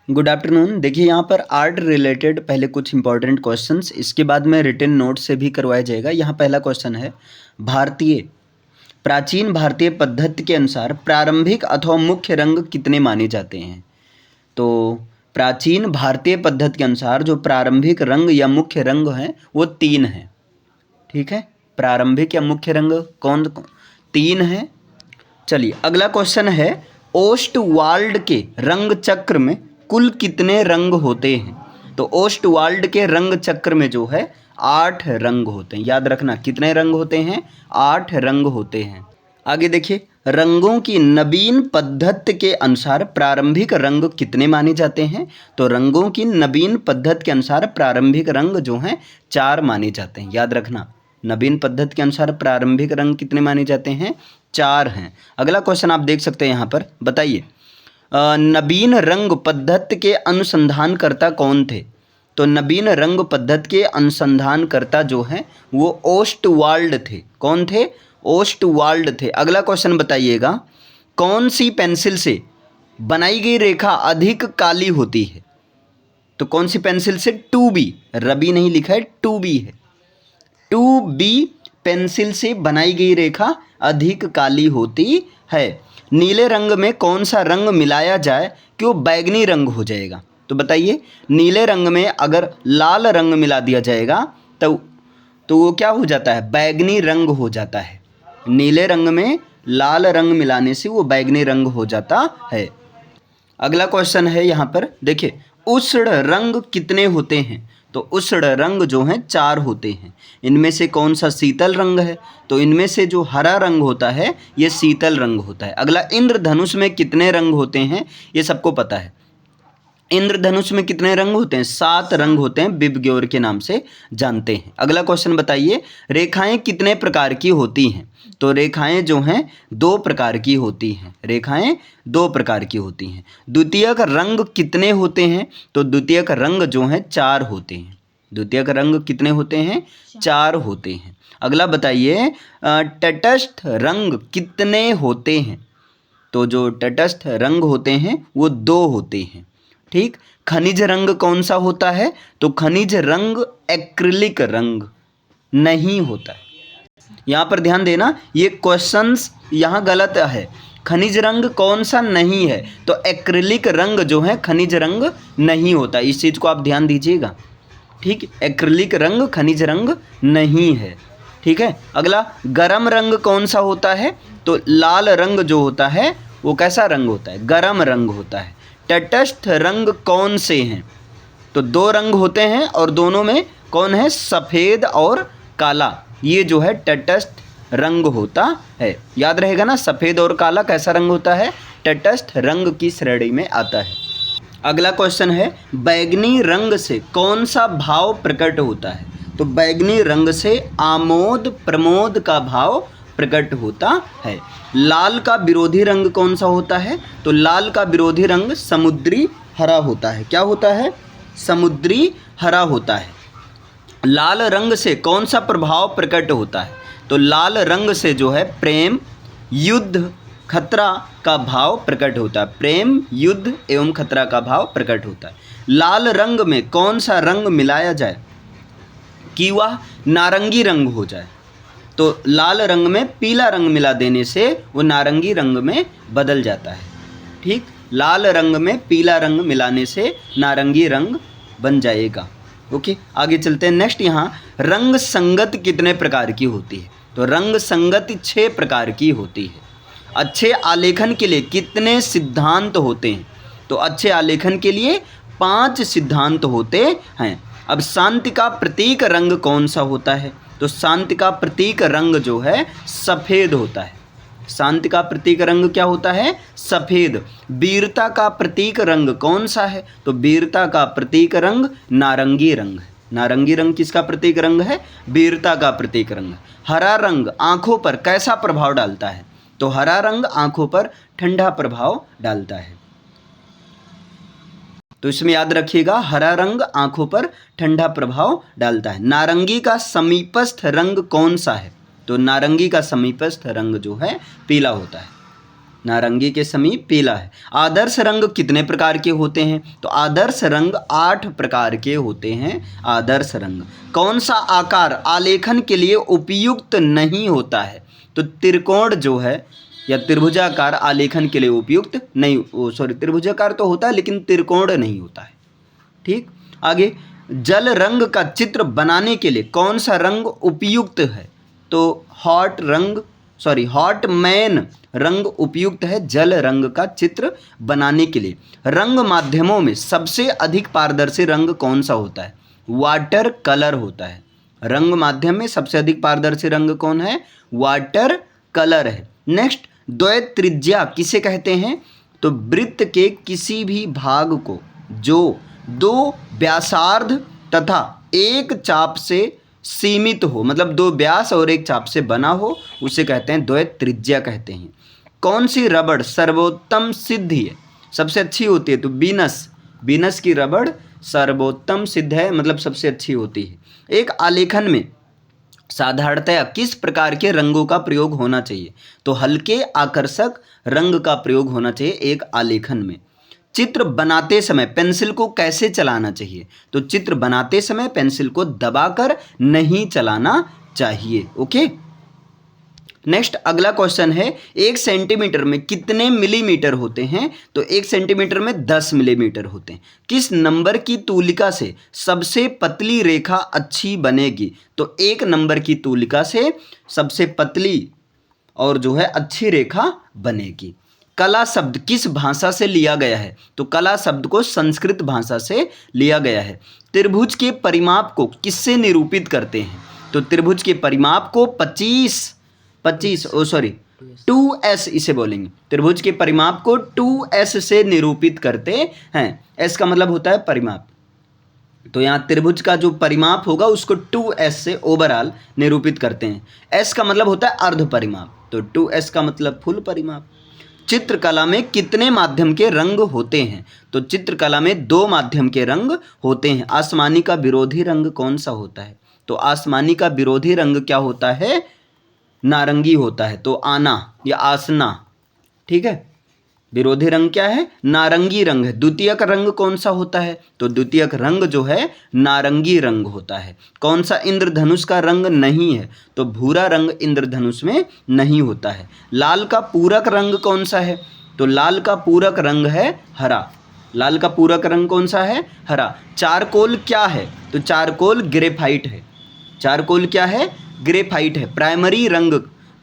Good afternoon. देखिए यहाँ पर आर्ट रिलेटेड पहले कुछ इंपॉर्टेंट क्वेश्चंस, इसके बाद में रिटन नोट से भी करवाया जाएगा। यहाँ पहला क्वेश्चन है, प्राचीन भारतीय पद्धति के अनुसार प्रारंभिक अथवा मुख्य रंग कितने माने जाते हैं? तो प्राचीन भारतीय पद्धति के अनुसार जो प्रारंभिक रंग या मुख्य रंग हैं वो 3 हैं। ठीक है, प्रारंभिक या मुख्य रंग कौन 3 हैं। चलिए अगला क्वेश्चन है, ओस्टवाल्ड के रंग चक्र में कुल कितने रंग होते हैं? तो ओस्टवाल्ड के रंग चक्र में जो है 8 रंग होते हैं। याद रखना कितने रंग होते हैं? 8 रंग होते हैं। आगे देखिए, रंगों की नवीन पद्धति के अनुसार प्रारंभिक रंग कितने माने जाते हैं? तो रंगों की नवीन पद्धति के अनुसार प्रारंभिक रंग जो हैं 4 माने जाते हैं। याद रखना, नवीन पद्धति के अनुसार प्रारंभिक रंग कितने माने जाते हैं? 4 हैं। अगला क्वेश्चन आप देख सकते हैं यहाँ पर, बताइए नवीन रंग पद्धति के अनुसंधानकर्ता कौन थे? तो नवीन रंग पद्धति के अनुसंधानकर्ता जो हैं वो ओस्टवाल्ड थे। कौन थे? ओस्टवाल्ड थे। अगला क्वेश्चन बताइएगा, कौन सी पेंसिल से बनाई गई रेखा अधिक काली होती है? तो कौन सी पेंसिल से? 2B, रबी नहीं लिखा है, 2B है। 2B पेंसिल से बनाई गई रेखा अधिक काली होती है। नीले रंग में कौन सा रंग मिलाया जाए कि वो बैगनी रंग हो जाएगा? तो बताइए, नीले रंग में अगर लाल रंग मिला दिया जाएगा तो वो क्या हो जाता है? बैगनी रंग हो जाता है। नीले रंग में लाल रंग मिलाने से वो बैगनी रंग हो जाता है। अगला क्वेश्चन है यहाँ पर, देखिए उष्ण रंग कितने होते हैं? तो उष्ण रंग जो हैं 4 होते हैं। इनमें से कौन सा शीतल रंग है? तो इनमें से जो हरा रंग होता है ये शीतल रंग होता है। अगला, इंद्रधनुष में कितने रंग होते हैं? ये सबको पता है। इंद्रधनुष में कितने रंग होते हैं? 7 रंग होते हैं, विबग्योर के नाम से जानते हैं। अगला क्वेश्चन बताइए, रेखाएं कितने प्रकार की होती हैं? तो रेखाएं जो हैं 2 प्रकार की होती हैं। रेखाएं 2 प्रकार की होती हैं। द्वितीयक रंग कितने होते हैं? तो द्वितीयक रंग जो हैं 4 होते हैं। द्वितीयक रंग कितने होते हैं? 4 होते हैं। अगला बताइए, तटस्थ रंग कितने होते हैं? तो जो तटस्थ रंग होते हैं वो 2 होते हैं। ठीक, खनिज रंग कौन सा होता है? तो खनिज रंग एक्रिलिक रंग नहीं होता है। यहाँ पर ध्यान देना, ये क्वेश्चंस यहाँ गलत है। खनिज रंग कौन सा नहीं है? तो एक्रिलिक रंग जो है खनिज रंग नहीं होता। इस चीज़ को आप ध्यान दीजिएगा। ठीक, एक्रिलिक रंग खनिज रंग नहीं है। ठीक है, अगला, गरम रंग कौन सा होता है? तो लाल रंग जो होता है वो कैसा रंग होता है? गरम रंग होता है। तटस्थ रंग कौन से हैं? तो 2 रंग होते हैं और दोनों में कौन है? सफ़ेद और काला। ये जो है तटस्थ रंग होता है। याद रहेगा ना, सफ़ेद और काला कैसा रंग होता है? तटस्थ रंग की श्रेणी में आता है। अगला क्वेश्चन है, बैगनी रंग से कौन सा भाव प्रकट होता है? तो बैगनी रंग से आमोद प्रमोद का भाव प्रकट होता है। लाल का विरोधी रंग कौन सा होता है? तो लाल का विरोधी रंग समुद्री हरा होता है। क्या होता है? समुद्री हरा होता है। लाल रंग से कौन सा प्रभाव प्रकट होता है? तो लाल रंग से जो है प्रेम, युद्ध, खतरा का भाव प्रकट होता है। प्रेम, युद्ध एवं खतरा का भाव प्रकट होता है। लाल रंग में कौन सा रंग मिलाया जाए कि वह नारंगी रंग हो जाए? तो लाल रंग में पीला रंग मिला देने से वो नारंगी रंग में बदल जाता है। ठीक, लाल रंग में पीला रंग मिलाने से नारंगी रंग बन जाएगा। ओके, आगे चलते हैं। नेक्स्ट, यहाँ रंग संगति कितने प्रकार की होती है? तो रंग संगति 6 प्रकार की होती है। अच्छे आलेखन के लिए कितने सिद्धांत होते हैं? तो अच्छे आलेखन के लिए 5 सिद्धांत होते हैं। अब शांति का प्रतीक रंग कौन सा होता है? तो शांति का प्रतीक रंग जो है सफ़ेद होता है। शांति का प्रतीक रंग क्या होता है? सफ़ेद। वीरता का प्रतीक रंग कौन सा है? तो वीरता का प्रतीक रंग नारंगी रंग है। नारंगी रंग किसका प्रतीक रंग है? वीरता का प्रतीक रंग। हरा रंग आँखों पर कैसा प्रभाव डालता है? तो हरा रंग आँखों पर ठंडा प्रभाव डालता है। तो इसमें याद रखिएगा, हरा रंग आँखों पर ठंडा प्रभाव डालता है। नारंगी का समीपस्थ रंग कौन सा है? तो नारंगी का समीपस्थ रंग जो है पीला होता है। नारंगी के समीप पीला है। आदर्श रंग कितने प्रकार के होते हैं? तो आदर्श रंग 8 प्रकार के होते हैं। आदर्श रंग। कौन सा आकार आलेखन के लिए उपयुक्त नहीं होता है? तो त्रिकोण जो है या त्रिभुजाकार आलेखन के लिए उपयुक्त नहीं, त्रिभुजाकार तो होता है लेकिन त्रिकोण नहीं होता है। ठीक, आगे, जल रंग का चित्र बनाने के लिए कौन सा रंग उपयुक्त है? तो हॉट मैन रंग उपयुक्त है जल रंग का चित्र बनाने के लिए। रंग माध्यमों में सबसे अधिक पारदर्शी रंग कौन सा होता है? वाटर कलर होता है। रंग माध्यम में सबसे अधिक पारदर्शी रंग कौन है? वाटर कलर है। नेक्स्ट, द्वय त्रिज्या किसे कहते हैं? तो वृत्त के किसी भी भाग को जो 2 व्यासार्ध तथा एक चाप से सीमित हो, मतलब 2 व्यास और एक चाप से बना हो, उसे कहते हैं द्वय त्रिज्या कहते हैं। कौन सी रबड़ सर्वोत्तम सिद्ध है, सबसे अच्छी होती है? तो बीनस की रबड़ सर्वोत्तम सिद्ध है, मतलब सबसे अच्छी होती है। एक आलेखन में साधारणतया किस प्रकार के रंगों का प्रयोग होना चाहिए? तो हल्के आकर्षक रंग का प्रयोग होना चाहिए एक आलेखन में। चित्र बनाते समय पेंसिल को कैसे चलाना चाहिए? तो चित्र बनाते समय पेंसिल को दबाकर नहीं चलाना चाहिए। ओके, नेक्स्ट अगला क्वेश्चन है, 1 सेंटीमीटर में कितने मिलीमीटर होते हैं? तो 1 सेंटीमीटर में 10 मिलीमीटर होते हैं। किस नंबर की तूलिका से सबसे पतली रेखा अच्छी बनेगी? तो 1 नंबर की तूलिका से सबसे पतली और जो है अच्छी रेखा बनेगी। कला शब्द किस भाषा से लिया गया है? तो कला शब्द को संस्कृत भाषा से लिया गया है। त्रिभुज के परिमाप को किससे निरूपित करते हैं? तो त्रिभुज के परिमाप को 2s इसे बोलेंगे। त्रिभुज के परिमाप को 2s से निरूपित करते हैं। s का मतलब होता है परिमाप, तो यहाँ त्रिभुज का जो परिमाप होगा उसको 2s से ओवरऑल निरूपित करते हैं। s का मतलब होता है अर्ध परिमाप, तो 2s का मतलब फुल परिमाप। चित्रकला में कितने माध्यम के रंग होते हैं? तो चित्रकला में 2 माध्यम के रंग होते हैं। आसमानी का विरोधी रंग कौन सा होता है? तो आसमानी का विरोधी रंग क्या होता है? नारंगी होता है, तो आना या आसना। ठीक है, विरोधी रंग क्या है? नारंगी रंग है। द्वितीयक रंग कौन सा होता है? तो द्वितीयक रंग जो है नारंगी रंग होता है। कौन सा इंद्रधनुष का रंग नहीं है? तो भूरा रंग इंद्रधनुष में नहीं होता है। लाल का पूरक रंग कौन सा है? तो लाल का पूरक रंग है हरा। लाल का पूरक रंग कौन सा है? हरा। चारकोल क्या है? तो चारकोल ग्रेफाइट है। चारकोल क्या है? ग्रेफाइट है। प्राइमरी रंग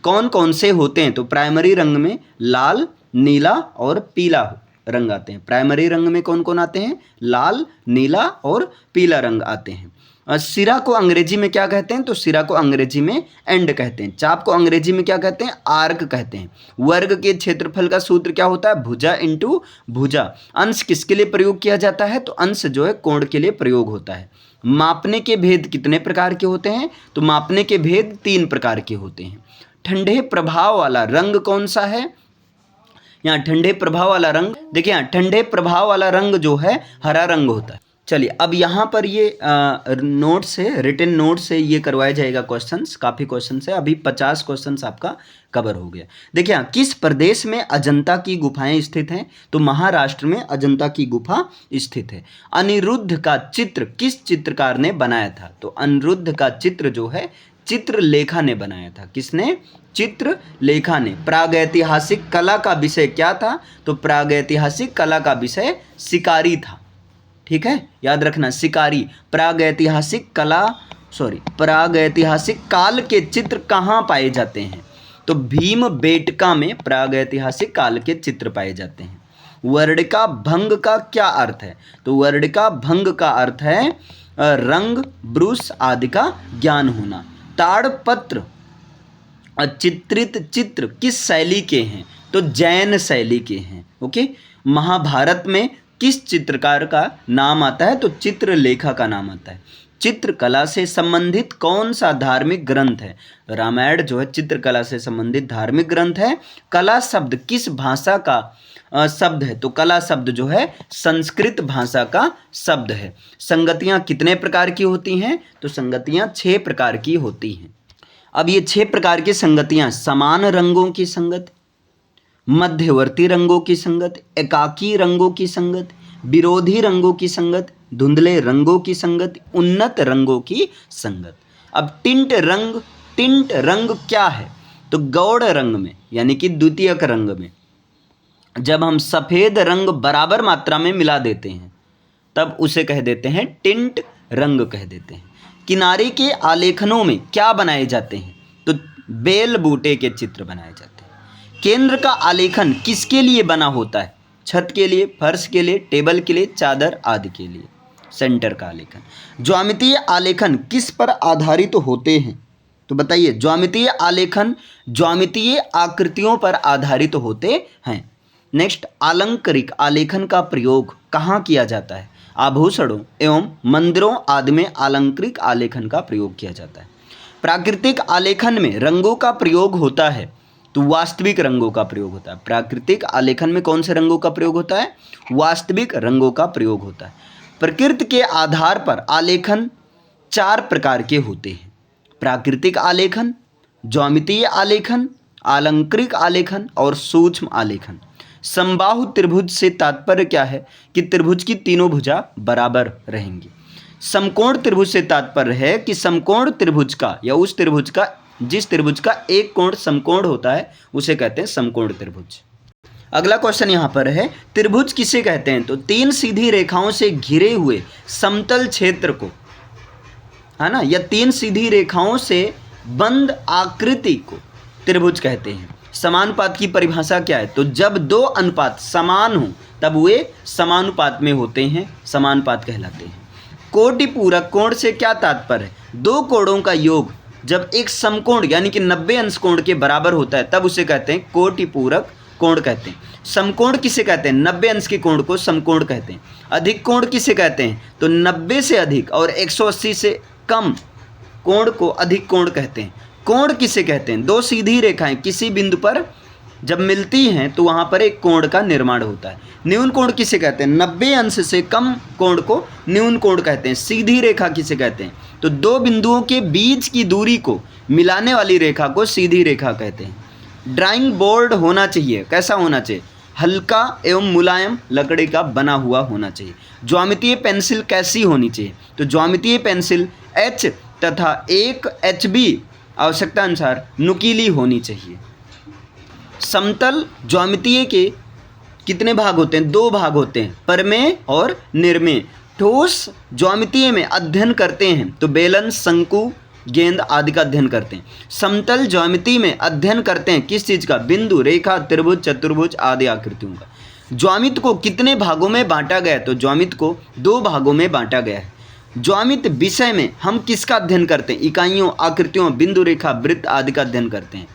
कौन कौन से होते हैं? तो प्राइमरी रंग में लाल, नीला और पीला रंग आते हैं। प्राइमरी रंग में कौन कौन आते हैं? लाल, नीला और पीला रंग आते हैं। सिरा को अंग्रेजी में क्या कहते हैं? तो सिरा को अंग्रेजी में एंड कहते हैं। चाप को अंग्रेजी में क्या कहते हैं? आर्क कहते हैं। वर्ग के क्षेत्रफल का सूत्र क्या होता है? भुजा इंटू भुजा। अंश किसके लिए प्रयोग किया जाता है? तो अंश जो है कोण के लिए प्रयोग होता है। मापने के भेद कितने प्रकार के होते हैं? तो मापने के भेद 3 प्रकार के होते हैं। ठंडे प्रभाव वाला रंग कौन सा है? यहाँ ठंडे प्रभाव वाला रंग, देखिए यहाँ ठंडे प्रभाव वाला रंग जो है हरा रंग होता है। चलिए अब यहाँ पर ये नोट से, रिटन नोट से ये करवाया जाएगा क्वेश्चंस। काफ़ी क्वेश्चंस है, अभी 50 क्वेश्चंस आपका कवर हो गया। देखिए यहाँ किस प्रदेश में अजंता की गुफाएं स्थित हैं? तो महाराष्ट्र में अजंता की गुफा स्थित है। अनिरुद्ध का चित्र किस चित्रकार ने बनाया था? तो अनिरुद्ध का चित्र जो है चित्रलेखा ने बनाया था। किसने? चित्रलेखा ने। प्रागैतिहासिक कला का विषय क्या था? तो प्रागैतिहासिक कला का विषय शिकारी था। ठीक है, याद रखना, शिकारी। प्रागैतिहासिक काल के चित्र कहाँ पाए जाते हैं? तो भीमबेटका में प्रागैतिहासिक काल के चित्र पाए जाते हैं। वर्णिका भंग का क्या अर्थ है? तो वर्णिका भंग का अर्थ है रंग, ब्रुश आदि का ज्ञान होना। ताड़पत्र चित्रित चित्र किस शैली के हैं? तो जैन शैली के हैं। ओके, महाभारत में किस चित्रकार का नाम आता है? तो चित्रलेखा का नाम आता है। चित्रकला से संबंधित कौन सा धार्मिक ग्रंथ है? रामायण जो है चित्रकला से संबंधित धार्मिक ग्रंथ है। कला शब्द किस भाषा का शब्द है? तो कला शब्द जो है संस्कृत भाषा का शब्द है। संगतियाँ कितने प्रकार की होती हैं? तो संगतियाँ 6 प्रकार की होती हैं। अब ये 6 प्रकार की संगतियाँ, समान रंगों की संगति, मध्यवर्ती रंगों की संगत, एकाकी रंगों की संगत, विरोधी रंगों की संगत, धुंधले रंगों की संगत, उन्नत रंगों की संगत। अब टिंट रंग क्या है? तो गौड़ रंग में यानी कि द्वितीयक रंग में जब हम सफ़ेद रंग बराबर मात्रा में मिला देते हैं तब उसे कह देते हैं टिंट रंग कह देते हैं। किनारे के आलेखनों में क्या बनाए जाते हैं? तो बेल बूटे के चित्र बनाए जाते हैं। केंद्र का आलेखन किसके लिए बना होता है? छत के लिए, फर्श के लिए, टेबल के लिए, चादर आदि के लिए। सेंटर का आलेखन। ज्यामितीय आलेखन किस पर आधारित होते हैं? तो बताइए, ज्यामितीय आलेखन ज्यामितीय आकृतियों पर आधारित होते हैं। नेक्स्ट, आलंकारिक आलेखन का प्रयोग कहाँ किया जाता है? आभूषणों एवं मंदिरों आदि में आलंकारिक आलेखन का प्रयोग किया जाता है। प्राकृतिक आलेखन में रंगों का प्रयोग होता है तो वास्तविक रंगों का प्रयोग होता है। प्राकृतिक आलेखन में कौन से रंगों का प्रयोग होता है? वास्तविक रंगों का प्रयोग होता है। प्रकृति के आधार पर आलेखन 4 प्रकार के होते हैं: प्राकृतिक आलेखन, ज्यामितीय आलेखन, आलंकारिक आलेखन और सूक्ष्म आलेखन। समबाहु त्रिभुज से तात्पर्य क्या है? कि त्रिभुज की तीनों भुजा बराबर रहेंगी। समकोण त्रिभुज से तात्पर्य है कि समकोण त्रिभुज का या उस त्रिभुज का जिस त्रिभुज का एक कोण समकोण होता है उसे कहते हैं समकोण त्रिभुज। अगला क्वेश्चन यहाँ पर है, त्रिभुज किसे कहते हैं? तो 3 सीधी रेखाओं से घिरे हुए समतल क्षेत्र को, है ना, या 3 सीधी रेखाओं से बंद आकृति को त्रिभुज कहते हैं। समानुपात की परिभाषा क्या है? तो जब 2 अनुपात समान हो तब वे समानुपात में होते हैं, समानुपात कहलाते हैं। कोटि पूरक कोण से क्या तात्पर्य है? 2 कोणों का योग जब एक समकोण यानी कि 90 अंश कोण के बराबर होता है तब उसे कहते हैं कोटि पूरक कोण कहते हैं। समकोण किसे कहते हैं? 90 अंश के कोण को समकोण कहते हैं। अधिक कोण किसे कहते हैं? तो 90 से अधिक और 180 से कम कोण को अधिक कोण कहते हैं। कोण किसे कहते हैं? 2 सीधी रेखाएं किसी बिंदु पर जब मिलती हैं तो वहाँ पर एक कोण का निर्माण होता है। न्यून कोण किसे कहते हैं? 90 अंश से कम कोण को न्यून कोण कहते हैं। सीधी रेखा किसे कहते हैं? तो 2 बिंदुओं के बीच की दूरी को मिलाने वाली रेखा को सीधी रेखा कहते हैं। ड्राइंग बोर्ड होना चाहिए, कैसा होना चाहिए? हल्का एवं मुलायम लकड़ी का बना हुआ होना चाहिए। ज्यामितीय पेंसिल कैसी होनी चाहिए? तो ज्यामितीय पेंसिल H तथा 1 HB आवश्यकता अनुसार नुकीली होनी चाहिए। समतल ज्यामितीय के कितने भाग होते हैं? 2 भाग होते हैं, परमेय और निर्मेय। ठोस ज्यामितीय में अध्ययन करते हैं तो बेलन, शंकु, गेंद आदि का अध्ययन करते हैं। समतल ज्यामिति में अध्ययन करते हैं किस चीज़ का? बिंदु, रेखा, त्रिभुज, चतुर्भुज आदि आकृतियों का। ज्यामिति को कितने भागों में बांटा गया? तो ज्यामिति को 2 भागों में बांटा गया है। ज्यामिति विषय में हम किसका अध्ययन करते हैं? इकाइयों, आकृतियों, बिंदु, रेखा, वृत्त आदि का अध्ययन करते हैं।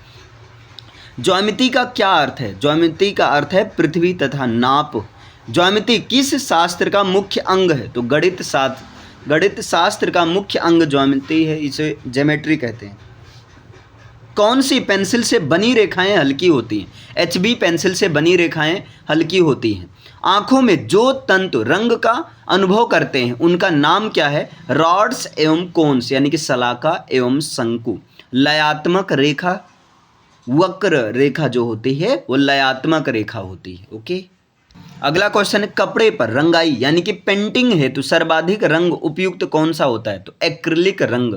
ज्यामिति का क्या अर्थ है? ज्यामिति का अर्थ है पृथ्वी तथा नाप। ज्यामिति किस शास्त्र का मुख्य अंग है? तो गणित शास्त्र का मुख्य अंग ज्यामिति है, इसे ज्योमेट्री कहते हैं। कौन सी पेंसिल से बनी रेखाएं हल्की होती हैं? HB पेंसिल से बनी रेखाएं हल्की होती हैं। आँखों में जो तंतु रंग का अनुभव करते हैं उनका नाम क्या है? रॉड्स एवं कोन्स यानी कि सलाका एवं शंकु। लयात्मक रेखा, वक्र रेखा जो होती है वो लयात्मक रेखा होती है। ओके, अगला क्वेश्चन है, कपड़े पर रंगाई यानी कि पेंटिंग हेतु सर्वाधिक रंग उपयुक्त कौन सा होता है? तो एक्रिलिक रंग,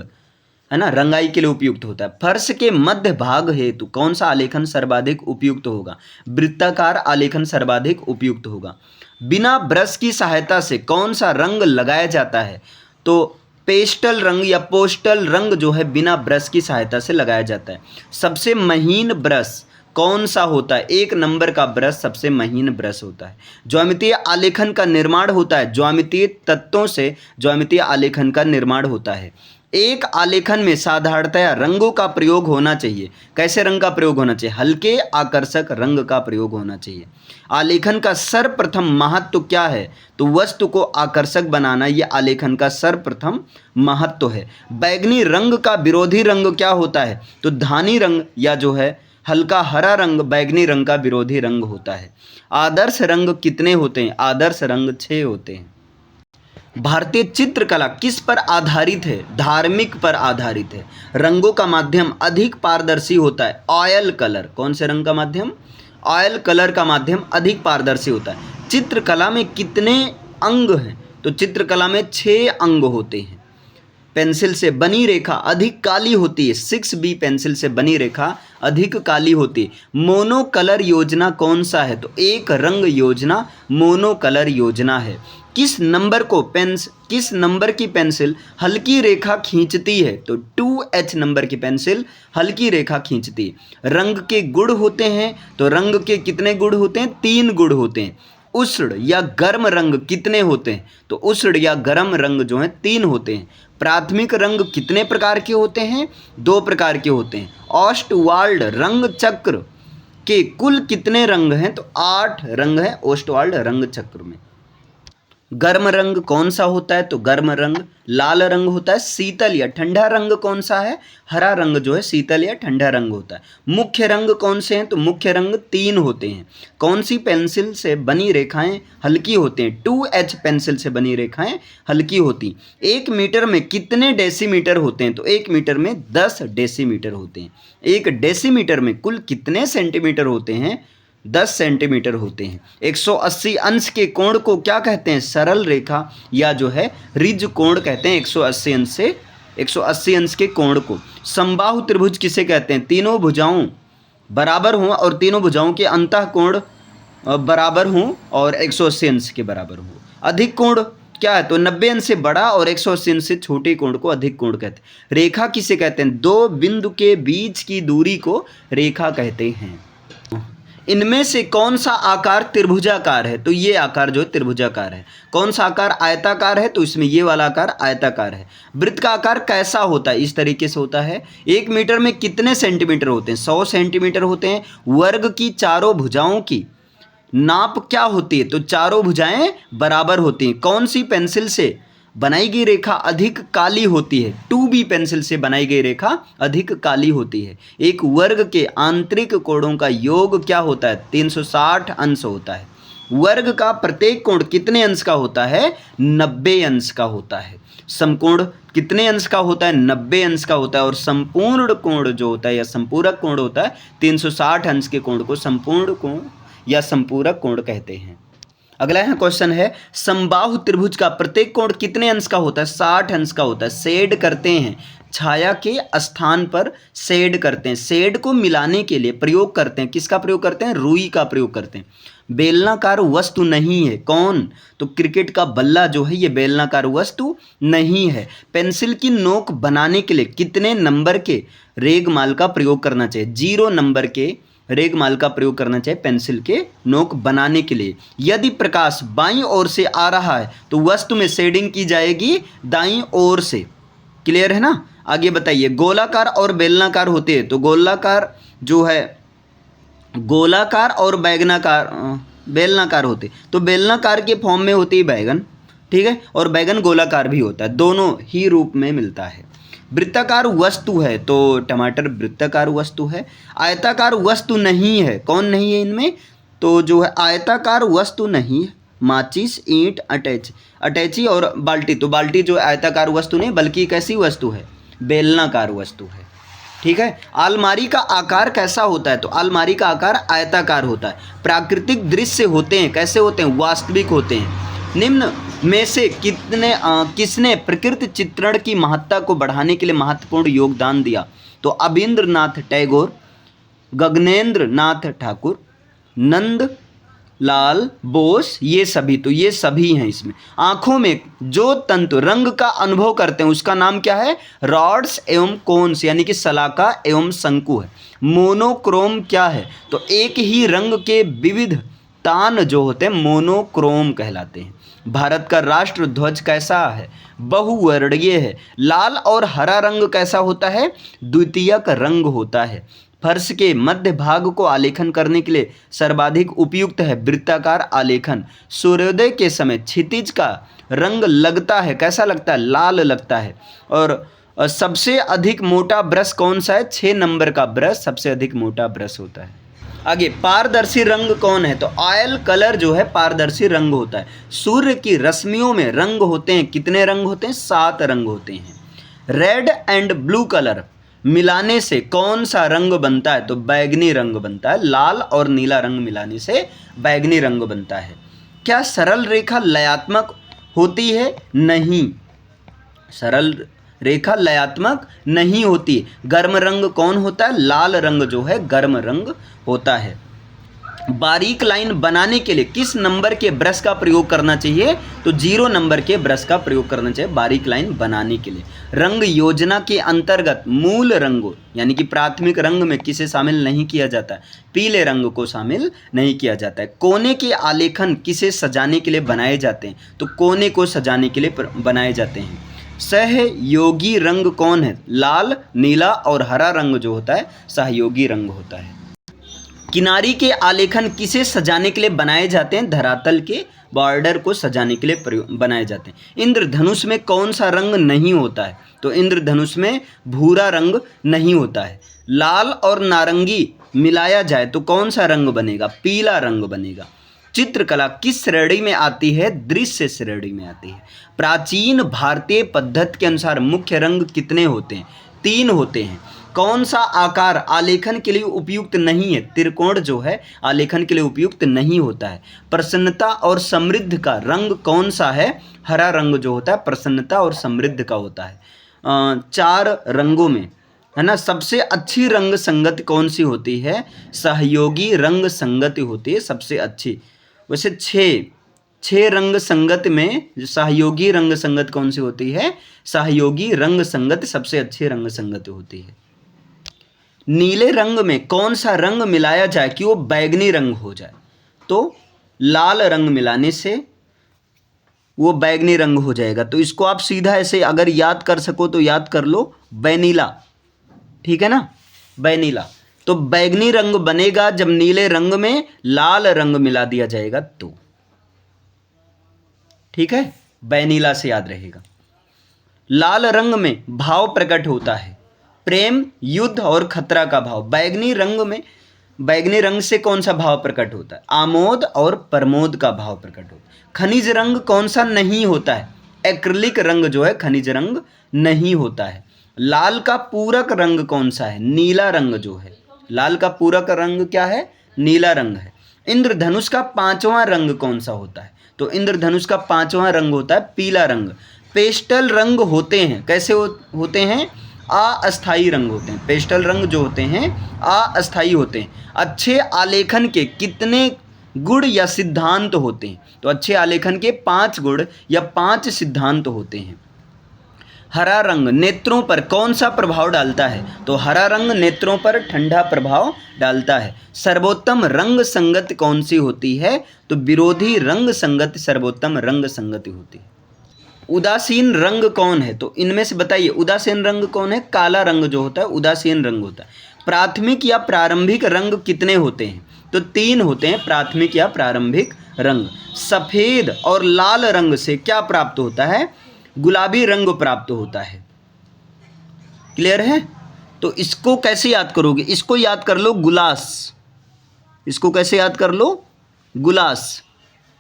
है ना, रंगाई के लिए उपयुक्त होता है। फर्श के मध्य भाग हेतु कौन सा आलेखन सर्वाधिक उपयुक्त होगा? वृत्ताकार आलेखन सर्वाधिक उपयुक्त होगा। बिना ब्रश की सहायता से कौन सा रंग लगाया जाता है? तो पेस्टल रंग या पोस्टल रंग जो है बिना ब्रश की सहायता से लगाया जाता है। सबसे महीन ब्रश कौन सा होता है? 1 नंबर का ब्रश सबसे महीन ब्रश होता है। ज्यामितीय आलेखन का निर्माण होता है, ज्यामितीय तत्वों से ज्यामितीय आलेखन का निर्माण होता है। एक आलेखन में साधारणतया रंगों का प्रयोग होना चाहिए। कैसे रंग का प्रयोग होना चाहिए? हल्के आकर्षक रंग का प्रयोग होना चाहिए। आलेखन का सर्वप्रथम महत्व क्या है? तो वस्तु को आकर्षक बनाना, यह आलेखन का सर्वप्रथम महत्व है। बैगनी रंग का विरोधी रंग क्या होता है? तो धानी रंग या जो है हल्का हरा रंग बैगनी रंग का विरोधी रंग होता है। आदर्श रंग कितने होते हैं? आदर्श रंग 6 होते हैं। भारतीय चित्रकला किस पर आधारित है? धार्मिक पर आधारित है। रंगों का माध्यम अधिक पारदर्शी होता है। ऑयल कलर, कौन से रंग का माध्यम? ऑयल कलर का माध्यम अधिक पारदर्शी होता है। चित्रकला में कितने अंग हैं? तो चित्रकला में 6 अंग होते हैं। पेंसिल से बनी रेखा अधिक काली होती है। 6B पेंसिल से बनी रेखा अधिक काली होती है। मोनो कलर योजना कौन सा है? तो एक रंग योजना मोनो कलर योजना है। किस नंबर की पेंसिल हल्की रेखा खींचती है? तो 2H नंबर की पेंसिल हल्की रेखा खींचती है। रंग के गुण होते हैं, तो रंग के कितने गुण होते हैं? 3 गुण होते हैं। उष्ण या गर्म रंग कितने होते हैं? तो उष्ण या गर्म रंग जो हैं 3 होते हैं। प्राथमिक रंग कितने प्रकार के होते हैं? 2 प्रकार के होते हैं। ऑस्टवाल्ड रंग चक्र के कुल कितने रंग हैं? तो 8 रंग हैं ऑस्टवाल्ड रंग चक्र में। गर्म रंग कौन सा होता है? तो गर्म रंग लाल रंग होता है। शीतल या ठंडा रंग कौन सा है? हरा रंग जो है शीतल या ठंडा रंग होता है। मुख्य रंग कौन से हैं? तो मुख्य रंग 3 होते हैं। कौन सी पेंसिल से बनी रेखाएं हल्की होती हैं? 2H पेंसिल से बनी रेखाएं हल्की होती। 1 मीटर में कितने डेसीमीटर होते हैं? तो 1 मीटर में 10 डेसीमीटर होते हैं। 1 डेसीमीटर में कुल कितने सेंटीमीटर होते हैं? 10 सेंटीमीटर होते हैं। 180 अंश के कोण को क्या कहते हैं? सरल रेखा या जो है रिज कोण कहते हैं। 180 अंश के कोण को। समबाहु त्रिभुज किसे कहते हैं? तीनों भुजाओं बराबर हों और तीनों भुजाओं के अंतः कोण बराबर हों और 180 अंश के बराबर हो। अधिक कोण क्या है? तो 90 अंश से बड़ा और 180 अंश से छोटे कोण को अधिक कोण कहते हैं। रेखा किसे कहते हैं? 2 बिंदु के बीच की दूरी को रेखा कहते हैं। इनमें से कौन सा आकार त्रिभुजाकार है? तो ये आकार जो है त्रिभुजाकार है। कौन सा आकार आयताकार है? तो इसमें ये वाला आकार आयताकार है। वृत्त का आकार कैसा होता है? इस तरीके से होता है। 1 मीटर में कितने सेंटीमीटर होते हैं? 100 सेंटीमीटर होते हैं। वर्ग की चारों भुजाओं की नाप क्या होती है? तो चारों भुजाएं बराबर होती हैं। कौन सी पेंसिल से बनाई गई रेखा अधिक काली होती है? 2B पेंसिल से बनाई गई रेखा अधिक काली होती है। एक वर्ग के आंतरिक कोणों का योग क्या होता है? 360 अंश होता है। वर्ग का प्रत्येक कोण कितने अंश का होता है? 90 अंश का होता है। समकोण कितने अंश का होता है? 90 अंश का होता है। और संपूर्ण कोण जो होता है या संपूरक कोण होता है 360 अंश के कोण को संपूर्ण कोण या संपूरक कोण कहते हैं। अगला यहाँ क्वेश्चन है, समबाहु त्रिभुज का प्रत्येक कोण कितने अंश का होता है? 60 अंश का होता है। शेड करते हैं, छाया के स्थान पर शेड करते हैं। शेड को मिलाने के लिए प्रयोग करते हैं। किसका प्रयोग करते हैं? रुई का प्रयोग करते हैं। बेलनाकार वस्तु नहीं है। कौन? तो क्रिकेट का बल्ला जो है ये बेलनाकार वस्तु नहीं है। पेंसिल की नोक बनाने के लिए कितने नंबर के रेगमाल का प्रयोग करना चाहिए? 0 नंबर के रेगमाल का प्रयोग करना चाहिए पेंसिल के नोक बनाने के लिए। यदि प्रकाश बाईं ओर से आ रहा है तो वस्तु में शेडिंग की जाएगी दाईं ओर से। क्लियर है ना? आगे बताइए। गोलाकार और बेलनाकार होते हैं तो गोलाकार जो है गोलाकार और बेलनाकार होते तो बेलनाकार के फॉर्म में होती है बैगन, ठीक है, और बैगन गोलाकार भी होता है, दोनों ही रूप में मिलता है। वृत्ताकार वस्तु है तो टमाटर वृत्ताकार वस्तु है। आयताकार वस्तु नहीं है। कौन नहीं है इनमें? तो जो है आयताकार वस्तु नहीं है। माचिस, ईंट, अटैची और बाल्टी। तो बाल्टी जो आयताकार वस्तु नहीं बल्कि कैसी वस्तु है? बेलनाकार वस्तु है। ठीक है। अलमारी का आकार कैसा होता है? तो अलमारी का आकार आयताकार होता है। प्राकृतिक दृश्य होते हैं कैसे होते हैं? वास्तविक होते हैं। निम्न में से किसने प्रकृति चित्रण की महत्ता को बढ़ाने के लिए महत्वपूर्ण योगदान दिया? तो अबीन्द्रनाथ टैगोर, गगनेंद्र नाथ ठाकुर, नंद लाल बोस, ये सभी हैं इसमें। आंखों में जो तंतु रंग का अनुभव करते हैं उसका नाम क्या है? रॉड्स एवं कोन्स, यानी कि सलाका एवं शंकु है। मोनोक्रोम क्या है? तो एक ही रंग के विविध तान जो होते हैं मोनोक्रोम कहलाते हैं। भारत का राष्ट्र ध्वज कैसा है? बहुवर्णीय है। लाल और हरा रंग कैसा होता है? द्वितीयक रंग होता है। फर्श के मध्य भाग को आलेखन करने के लिए सर्वाधिक उपयुक्त है वृत्ताकार आलेखन। सूर्योदय के समय क्षितिज का रंग लगता है, कैसा लगता है? लाल लगता है। और सबसे अधिक मोटा ब्रश कौन सा है? 6 नंबर का ब्रश सबसे अधिक मोटा ब्रश होता है। आगे, पारदर्शी रंग कौन है? तो ऑयल कलर जो है पारदर्शी रंग होता है। सूर्य की रश्मियों में रंग होते हैं, कितने रंग होते हैं? 7 रंग होते हैं। रेड एंड ब्लू कलर मिलाने से कौन सा रंग बनता है? तो बैगनी रंग बनता है। लाल और नीला रंग मिलाने से बैगनी रंग बनता है। क्या सरल रेखा लयात्मक होती है? नहीं, सरल रेखा लयात्मक नहीं होती। गर्म रंग कौन होता है? लाल रंग जो है गर्म रंग होता है। बारीक लाइन बनाने के लिए किस नंबर के ब्रश का प्रयोग करना चाहिए? तो 0 नंबर के ब्रश का प्रयोग करना चाहिए बारीक लाइन बनाने के लिए। रंग योजना के अंतर्गत मूल रंगों यानी कि प्राथमिक रंग में किसे शामिल नहीं किया जाता है? पीले रंग को शामिल नहीं किया जाता है। कोने के आलेखन किसे सजाने के लिए बनाए जाते हैं? तो कोने को सजाने के लिए बनाए जाते हैं। सहयोगी रंग कौन है? लाल, नीला और हरा रंग जो होता है सहयोगी रंग होता है। किनारी के आलेखन किसे सजाने के लिए बनाए जाते हैं? धरातल के बॉर्डर को सजाने के लिए बनाए जाते हैं। इंद्रधनुष में कौन सा रंग नहीं होता है? तो इंद्रधनुष में भूरा रंग नहीं होता है। लाल और नारंगी मिलाया जाए तो कौन सा रंग बनेगा? पीला रंग बनेगा। चित्रकला किस श्रेणी में आती है? दृश्य श्रेणी में आती है। प्राचीन भारतीय पद्धति के अनुसार मुख्य रंग कितने होते हैं? 3 होते हैं। कौन सा आकार आलेखन के लिए उपयुक्त नहीं है? त्रिकोण जो है आलेखन के लिए उपयुक्त नहीं होता है। प्रसन्नता और समृद्ध का रंग कौन सा है? हरा रंग जो होता है प्रसन्नता और समृद्ध का होता है। 4 रंगों में है ना सबसे अच्छी रंग संगति कौन सी होती है? सहयोगी रंग संगति होती है सबसे अच्छी। वैसे 6 रंग संगत में सहयोगी रंग संगत कौन सी होती है? सहयोगी रंग संगत सबसे अच्छी रंग संगत होती है। नीले रंग में कौन सा रंग मिलाया जाए कि वो बैगनी रंग हो जाए? तो लाल रंग मिलाने से वो बैगनी रंग हो जाएगा। तो इसको आप सीधा ऐसे अगर याद कर सको तो याद कर लो, बैनीला। ठीक है ना, बैनीला। तो बैगनी रंग बनेगा जब नीले रंग में लाल रंग मिला दिया जाएगा तो। ठीक है, बैनीला से याद रहेगा। लाल रंग में भाव प्रकट होता है, प्रेम, युद्ध और खतरा का भाव। बैगनी रंग से कौन सा भाव प्रकट होता है? आमोद और प्रमोद का भाव प्रकट होता है। खनिज रंग कौन सा नहीं होता है? एक्रिलिक रंग जो है खनिज रंग नहीं होता है। लाल का पूरक रंग कौन सा है? नीला रंग जो है, लाल का पूरक रंग क्या है? नीला रंग है। इंद्रधनुष का 5वां रंग कौन सा होता है? तो इंद्रधनुष का 5वां रंग होता है पीला रंग। पेस्टल रंग होते हैं, कैसे होते हैं? अस्थाई रंग होते हैं। पेस्टल रंग जो होते हैं अस्थाई होते हैं। अच्छे आलेखन के कितने गुण या सिद्धांत होते हैं? तो अच्छे आलेखन के 5 गुण या 5 सिद्धांत होते हैं। हरा रंग नेत्रों पर कौन सा प्रभाव डालता है? तो हरा रंग नेत्रों पर ठंडा प्रभाव डालता है। सर्वोत्तम रंग संगति कौन सी होती है? तो विरोधी रंग संगति सर्वोत्तम रंग संगति होती है। उदासीन रंग कौन है? तो इनमें से बताइए उदासीन रंग कौन है? काला रंग जो होता है उदासीन रंग होता है। प्राथमिक या प्रारंभिक रंग कितने होते हैं? तो 3 होते हैं प्राथमिक या प्रारंभिक रंग। सफ़ेद और लाल रंग से क्या प्राप्त होता है? गुलाबी रंग प्राप्त होता है। क्लियर है? तो इसको कैसे याद करोगे? इसको याद कर लो गुलास। इसको कैसे याद कर लो? गुलास।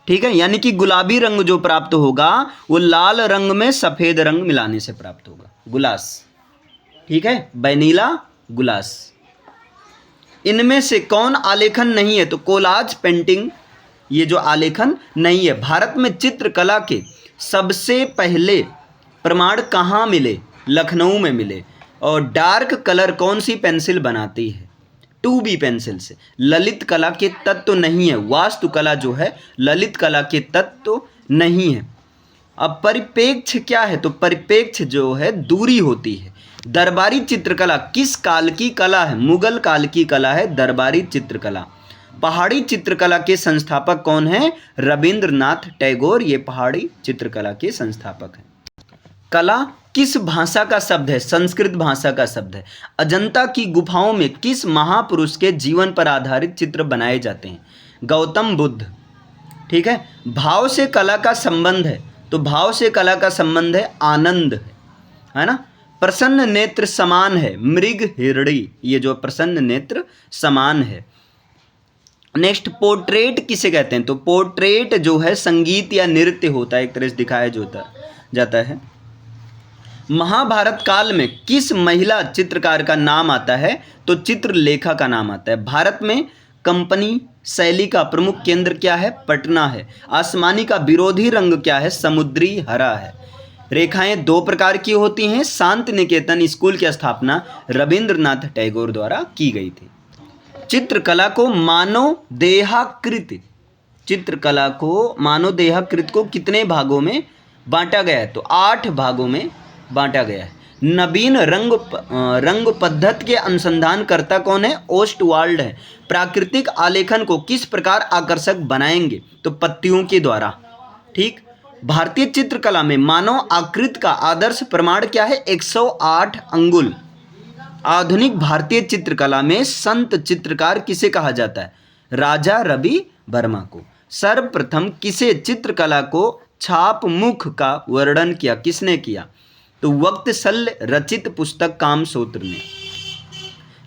ठीक है, यानी कि गुलाबी रंग जो प्राप्त होगा वो लाल रंग में सफ़ेद रंग मिलाने से प्राप्त होगा, गुलास। ठीक है, बैनीला, गुलास। इनमें से कौन आलेखन नहीं है? तो कोलाज पेंटिंग, ये जो आलेखन नहीं है। भारत में चित्रकला के सबसे पहले प्रमाण कहाँ मिले? लखनऊ में मिले। और डार्क कलर कौन सी पेंसिल बनाती है? 2B पेंसिल से। ललित कला के तत्व नहीं है, वास्तुकला जो है ललित कला के तत्व नहीं है। अब परिप्रेक्ष्य क्या है? तो परिप्रेक्ष्य जो है दूरी होती है। दरबारी चित्रकला किस काल की कला है? मुगल काल की कला है दरबारी चित्रकला। पहाड़ी चित्रकला के संस्थापक कौन है? रविंद्रनाथ टैगोर, ये पहाड़ी चित्रकला के संस्थापक हैं। कला किस भाषा का शब्द है? संस्कृत भाषा का शब्द है। अजंता की गुफाओं में किस महापुरुष के जीवन पर आधारित चित्र बनाए जाते हैं? गौतम बुद्ध। ठीक है, भाव से कला का संबंध है, तो भाव से कला का संबंध है आनंद, है ना। प्रसन्न नेत्र समान है, मृग हिरणी, ये जो प्रसन्न नेत्र समान है। नेक्स्ट, पोर्ट्रेट किसे कहते हैं? तो पोर्ट्रेट जो है संगीत या नृत्य होता है, एक तरह से दिखाया जाता है। महाभारत काल में किस महिला चित्रकार का नाम आता है? तो चित्रलेखा का नाम आता है। भारत में कंपनी शैली का प्रमुख केंद्र क्या है? पटना है। आसमानी का विरोधी रंग क्या है? समुद्री हरा है। रेखाएं दो प्रकार की होती हैं। शांति निकेतन स्कूल की स्थापना रविंद्रनाथ टैगोर द्वारा की गई थी। चित्रकला को मानव देहाकृत को कितने भागों में बांटा गया है? तो 8 भागों में बांटा गया है। नवीन रंग पद्धति के अनुसंधानकर्ता कौन है? ओस्टवाल्ड है। प्राकृतिक आलेखन को किस प्रकार आकर्षक बनाएंगे? तो पत्तियों के द्वारा। ठीक। भारतीय चित्रकला में मानव आकृति का आदर्श प्रमाण क्या है? 108 अंगुल। आधुनिक भारतीय चित्रकला में संत चित्रकार किसे कहा जाता है? राजा रवि वर्मा को। सर्वप्रथम किसे चित्रकला को छाप मुख का वर्णन किया? किसने किया? तो वक्तशल्य रचित पुस्तक कामसूत्र ने।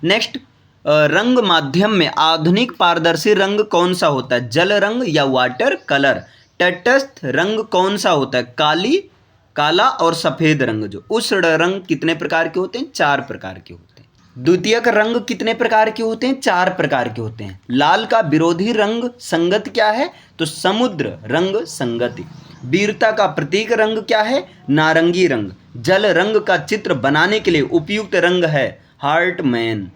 नेक्स्ट, रंग माध्यम में आधुनिक पारदर्शी रंग कौन सा होता है? जल रंग या वाटर कलर। तटस्थ रंग कौन सा होता है? काला और सफेद रंग। जो उष्ण रंग कितने प्रकार के होते हैं? 4 प्रकार के होते हैं। द्वितीयक रंग कितने प्रकार के होते हैं? 4 प्रकार के होते हैं। लाल का विरोधी रंग संगत क्या है? तो समुद्र रंग संगति। वीरता का प्रतीक रंग क्या है? नारंगी रंग। जल रंग का चित्र बनाने के लिए उपयुक्त रंग है हार्टमैन।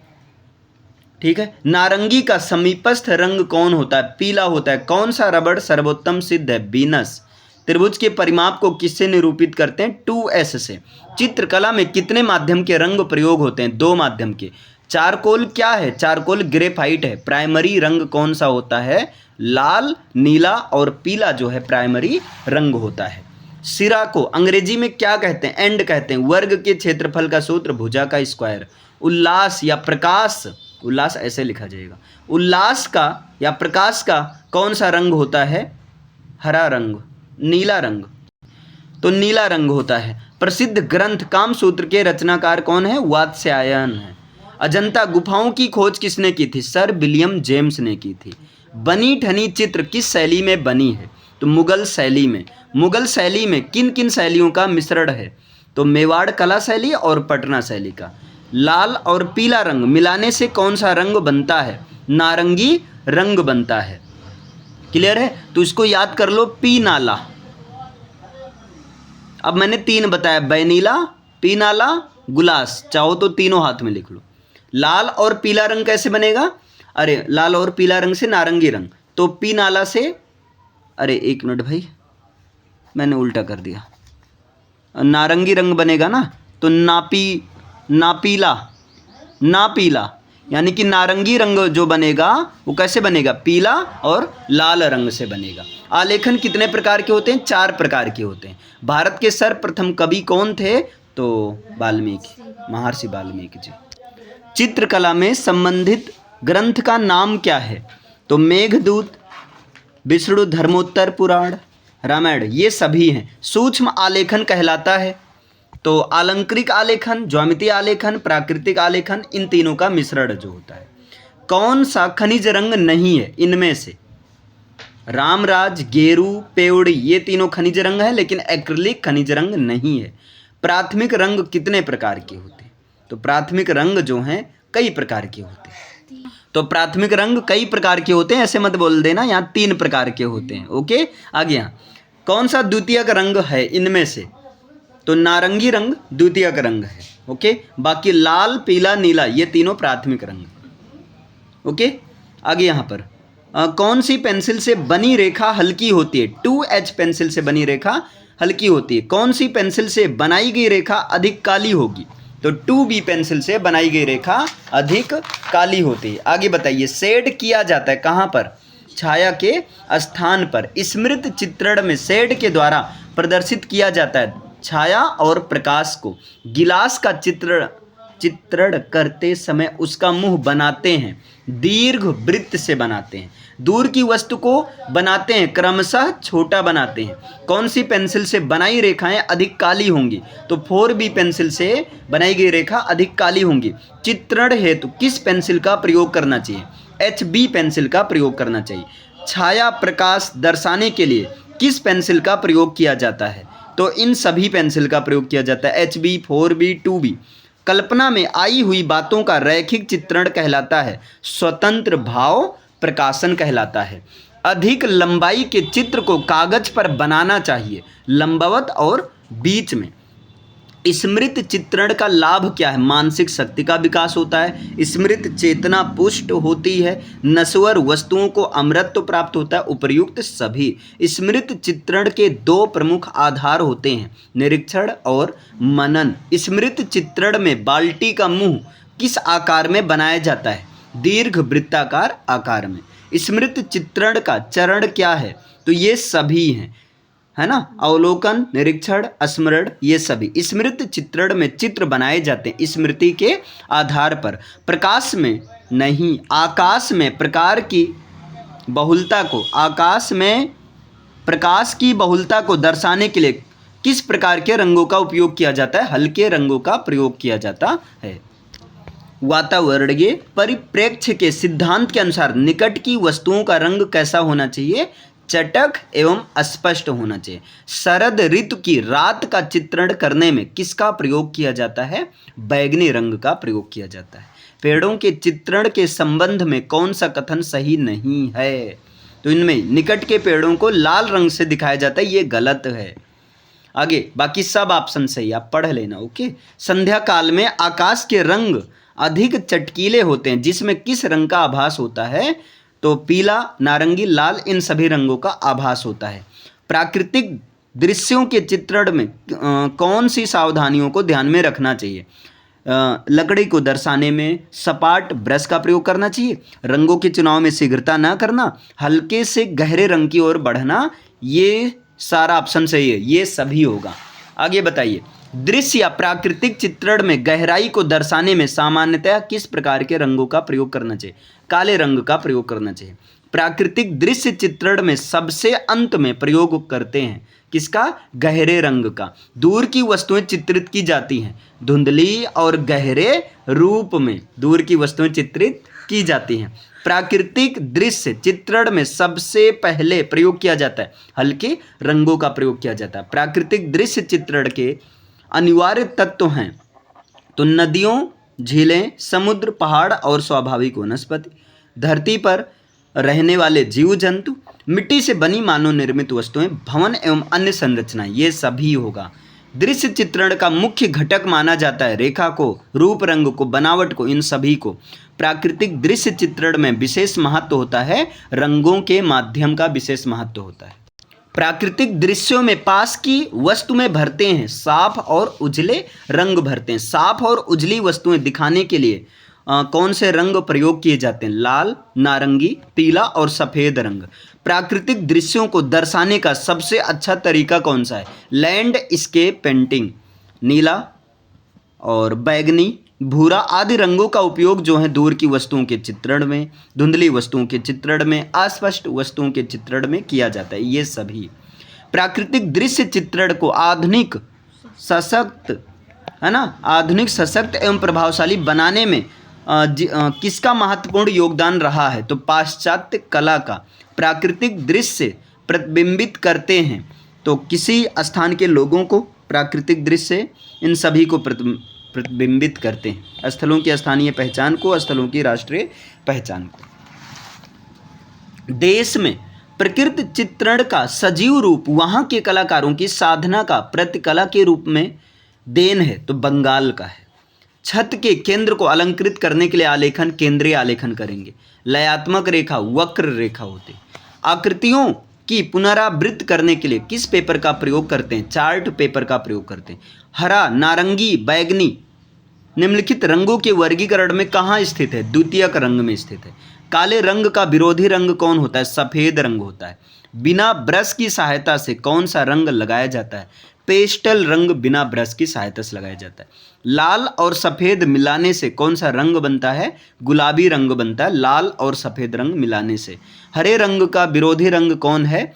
ठीक है। नारंगी का समीपस्थ रंग कौन होता है? पीला होता है। कौन सा रबड़ सर्वोत्तम सिद्ध है? वीनस। त्रिभुज के परिमाप को किससे निरूपित करते हैं? 2S से। चित्रकला में कितने माध्यम के रंग प्रयोग होते हैं? 2 माध्यम के। चारकोल क्या है? चारकोल ग्रेफाइट है। प्राइमरी रंग कौन सा होता है? लाल, नीला और पीला जो है प्राइमरी रंग होता है। सिरा को अंग्रेजी में क्या कहते हैं? एंड कहते हैं। वर्ग के क्षेत्रफल का सूत्र भुजा का स्क्वायर। उल्लास या प्रकाश, उल्लास ऐसे लिखा जाएगा। उल्लास का या प्रकाश का कौन सा रंग होता है? हरा रंग, नीला रंग। तो नीला रंग होता है। प्रसिद्ध ग्रंथ कामसूत्र के रचनाकार कौन है? वात्स्यायन है। अजंता गुफाओं की खोज किसने की थी? सर विलियम जेम्स ने की थी। बनी ठनी चित्र किस शैली में बनी है? तो मुगल शैली में। मुगल शैली में किन किन शैलियों का मिश्रण है? तो मेवाड़ कला शैली और पटना शैली का। लाल और पीला रंग मिलाने से कौन सा रंग बनता है? नारंगी रंग बनता है। क्लियर है? तो इसको याद कर लो, पी नाला। अब मैंने 3 बताया, बैनीला, पी नाला, गुलास। चाहो तो तीनों हाथ में लिख लो। लाल और पीला रंग कैसे बनेगा? अरे लाल और पीला रंग से नारंगी रंग। तो पी नाला से, अरे 1 मिनट भाई, मैंने उल्टा कर दिया। नारंगी रंग बनेगा ना, तो नापीला यानी कि नारंगी रंग जो बनेगा वो कैसे बनेगा? पीला और लाल रंग से बनेगा। आलेखन कितने प्रकार के होते हैं? 4 प्रकार के होते हैं। भारत के सर्वप्रथम कवि कौन थे? तो वाल्मीकि, महर्षि वाल्मीकि जी। चित्रकला में संबंधित ग्रंथ का नाम क्या है? तो मेघदूत, विष्णु धर्मोत्तर पुराण, रामायण, ये सभी हैं। सूक्ष्म आलेखन कहलाता है। तो आलंकारिक आलेखन, ज्यामितीय आलेखन, प्राकृतिक आलेखन, इन तीनों का मिश्रण जो होता है। कौन सा खनिज रंग नहीं है इनमें से? रामराज, गेरू, पेवड़ी, ये तीनों खनिज रंग है, लेकिन एक्रिलिक खनिज रंग नहीं है। प्राथमिक रंग कितने प्रकार के होते हैं? तो प्राथमिक रंग जो हैं कई प्रकार के होते हैं। तो प्राथमिक रंग कई प्रकार के होते हैं, ऐसे मत बोल देना, यहाँ 3 प्रकार के होते हैं। ओके, आगे यहाँ कौन सा द्वितीयक रंग है इनमें से? तो नारंगी रंग द्वितीयक रंग है। ओके, बाकी लाल, पीला, नीला ये तीनों प्राथमिक रंग। ओके, आगे यहाँ पर कौन सी पेंसिल से बनी रेखा हल्की होती है? 2H पेंसिल से बनी रेखा हल्की होती है। कौन सी पेंसिल से बनाई गई रेखा अधिक काली होगी? तो 2B पेंसिल से बनाई गई रेखा अधिक काली होती है। आगे बताइए, शेड किया जाता है कहाँ पर? छाया के स्थान पर। स्मृत चित्रण में शेड के द्वारा प्रदर्शित किया जाता है छाया और प्रकाश को। गिलास का चित्रण करते समय उसका मुंह बनाते हैं दीर्घ वृत्त से बनाते हैं। दूर की वस्तु को बनाते हैं क्रमशः छोटा बनाते हैं। कौन सी पेंसिल से बनाई रेखाएं अधिक काली होंगी? तो 4B पेंसिल से बनाई गई रेखा अधिक काली होंगी। चित्रण हेतु किस पेंसिल का प्रयोग करना चाहिए? HB पेंसिल का प्रयोग करना चाहिए। छाया प्रकाश दर्शाने के लिए किस पेंसिल का प्रयोग किया जाता है? तो इन सभी पेंसिल का प्रयोग किया जाता है। HB, 4B, 2B। कल्पना में आई हुई बातों का रैखिक चित्रण कहलाता है। स्वतंत्र भाव प्रकाशन कहलाता है। अधिक लंबाई के चित्र को कागज पर बनाना चाहिए, लंबवत और बीच में। स्मृत चित्रण का लाभ क्या है? मानसिक शक्ति का विकास होता है, स्मृत चेतना पुष्ट होती है, नश्वर वस्तुओं को अमरत्व प्राप्त होता है। उपर्युक्त सभी स्मृत चित्रण के दो प्रमुख आधार होते हैं, निरीक्षण और मनन। स्मृत चित्रण में बाल्टी का मुंह किस आकार में बनाया जाता है? दीर्घ वृत्ताकार आकार में। स्मृत चित्रण का चरण क्या है? तो ये सभी हैं, है ना, अवलोकन, निरीक्षण, स्मरण, ये सभी। स्मृति चित्रण में चित्र बनाए जाते हैं स्मृति के आधार पर। प्रकाश में नहीं, आकाश में प्रकार की बहुलता को, आकाश में प्रकाश की बहुलता को दर्शाने के लिए किस प्रकार के रंगों का उपयोग किया जाता है? हल्के रंगों का प्रयोग किया जाता है। वातावरणीय परिप्रेक्ष्य के सिद्धांत के अनुसार निकट की वस्तुओं का रंग कैसा होना चाहिए? चटक एवं स्पष्ट होना चाहिए। शरद ऋतु की रात का चित्रण करने में किसका प्रयोग किया जाता है? बैगनी रंग का प्रयोग किया जाता है। पेड़ों के चित्रण के संबंध में कौन सा कथन सही नहीं है? तो इनमें निकट के पेड़ों को लाल रंग से दिखाया जाता है, ये गलत है। आगे बाकी सब ऑप्शन सही, आप पढ़ लेना। ओके। संध्या काल में आकाश के रंग अधिक चटकीले होते हैं, जिसमें किस रंग का आभास होता है? तो पीला, नारंगी, लाल, इन सभी रंगों का आभास होता है। प्राकृतिक दृश्यों के चित्रण में कौन सी सावधानियों को ध्यान में रखना चाहिए? लकड़ी को दर्शाने में सपाट ब्रश का प्रयोग करना चाहिए, रंगों के चुनाव में शीघ्रता न करना, हल्के से गहरे रंग की ओर बढ़ना, ये सारा ऑप्शन सही है, ये सभी होगा। आगे बताइए, दृश्य या प्राकृतिक चित्रण में गहराई को दर्शाने में सामान्यतः किस प्रकार के रंगों का प्रयोग करना चाहिए? काले रंग का प्रयोग करना चाहिए। प्राकृतिक दृश्य चित्रण में सबसे अंत में प्रयोग करते हैं किसका? गहरे रंग का। दूर की वस्तुएं चित्रित की जाती हैं धुंधली और गहरे रूप में, दूर की वस्तुएं चित्रित की जाती हैं। प्राकृतिक दृश्य चित्रण में सबसे पहले प्रयोग किया जाता है हल्के रंगों का प्रयोग किया जाता है। प्राकृतिक दृश्य चित्रण के अनिवार्य तत्व हैं तो नदियों, झीलें, समुद्र, पहाड़ और स्वाभाविक वनस्पति, धरती पर रहने वाले जीव जंतु, मिट्टी से बनी मानव निर्मित वस्तुएं, भवन एवं अन्य संरचनाएं, ये सभी होगा। दृश्य चित्रण का मुख्य घटक माना जाता है रेखा को, रूप रंग को, बनावट को, इन सभी को। प्राकृतिक दृश्य चित्रण में विशेष महत्व होता है रंगों के माध्यम का विशेष महत्व होता है। प्राकृतिक दृश्यों में पास की वस्तु में भरते हैं साफ और उजले रंग भरते हैं। साफ और उजली वस्तुएं दिखाने के लिए कौन से रंग प्रयोग किए जाते हैं? लाल, नारंगी, पीला और सफ़ेद रंग। प्राकृतिक दृश्यों को दर्शाने का सबसे अच्छा तरीका कौन सा है? Landscape painting. नीला और बैगनी, भूरा आदि रंगों का उपयोग जो है दूर की वस्तुओं के चित्रण में, धुंधली वस्तुओं के चित्रण में, अस्पष्ट वस्तुओं के चित्रण में किया जाता है, ये सभी। प्राकृतिक दृश्य चित्रण को आधुनिक सशक्त, है ना, आधुनिक सशक्त एवं प्रभावशाली बनाने में किसका महत्वपूर्ण योगदान रहा है? तो पाश्चात्य कला का। प्राकृतिक दृश्य प्रतिबिंबित करते हैं तो किसी स्थान के लोगों को प्राकृतिक दृश्य इन सभी को प्रतिबिंबित करते हैं, स्थलों की स्थानीय पहचान को, स्थलों की राष्ट्रीय पहचान को। देश में प्रकृति चित्रण का सजीव रूप वहाँ के कलाकारों की साधना का प्रतिकला के रूप में देन है तो बंगाल का है। छत के केंद्र को अलंकृत करने के लिए आलेखन केंद्रीय आलेखन करेंगे। लयात्मक रेखा वक्र रेखा होती। आकृतियों की पुनरावृत्त करने के लिए किस पेपर का प्रयोग करते हैं? चार्ट पेपर का प्रयोग करते हैं। हरा, नारंगी, बैगनी निम्नलिखित रंगों के वर्गीकरण में कहाँ स्थित है? द्वितीयक रंग में स्थित है। काले रंग का विरोधी रंग कौन होता है? सफ़ेद रंग होता है। बिना ब्रश की सहायता से कौन सा रंग लगाया जाता है? पेस्टल रंग बिना ब्रश की सहायता से लगाया जाता है। लाल और सफ़ेद मिलाने से कौन सा रंग बनता है? गुलाबी रंग बनता है लाल और सफ़ेद रंग मिलाने से। हरे रंग का विरोधी रंग कौन है?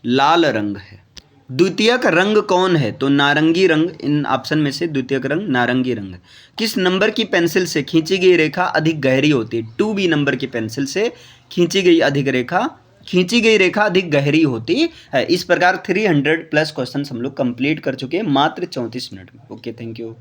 लाल रंग है। द्वितीयक रंग कौन है? तो नारंगी रंग। इन ऑप्शन में से द्वितीयक रंग नारंगी रंग है। किस नंबर की पेंसिल से खींची गई रेखा अधिक गहरी होती है? 2B नंबर की पेंसिल से खींची गई अधिक रेखा खींची गई रेखा अधिक गहरी होती है। इस प्रकार 300 प्लस क्वेश्चन हम लोग कंप्लीट कर चुके हैं मात्र 34 मिनट में। Okay, thank you.